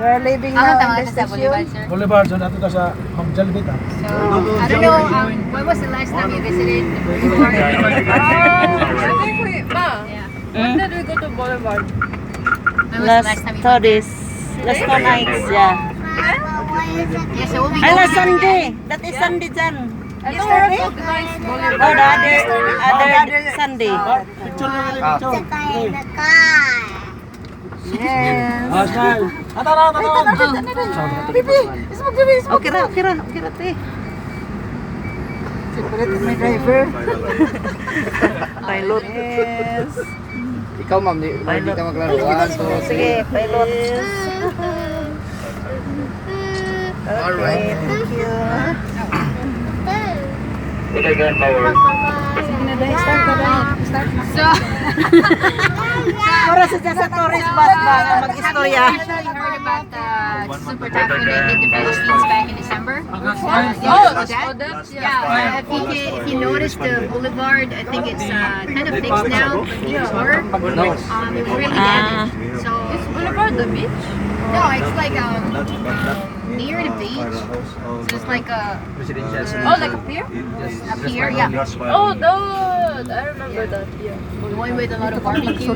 We're leaving now in the station. Boulevard, so natin ito sa Jollibee. So, I don't know, when was the last time you visited the Boulevard? I think when did we go to Boulevard? When was the last time you went there? Last 2 nights, yeah. Yeah, so we'll be Ay, going last there Sunday. again. That is Sunday dyan. Yesterday? Nice Boulevard. Oh, the other Sunday. Picture na yung picture. Yes. Smile. Okay ra, te. Secret my driver. Pilot. Yes. Ikaw ma'am, hindi ka maglaruan. So, Sige, pilot. Alright. Thank you. So, Para sa tourist bus ba nga mag-istorya? you heard about the super typhoon that hit the Philippines back in December? Yeah, if you notice the boulevard, I think it's kind of fixed now, but before, it was really damaged. So, Is Boulevard the beach? no, it's like near the beach. So it's like Oh, like up here? up here, yeah. Oh, that. I remember that. Yeah. The one with a lot of barbecue.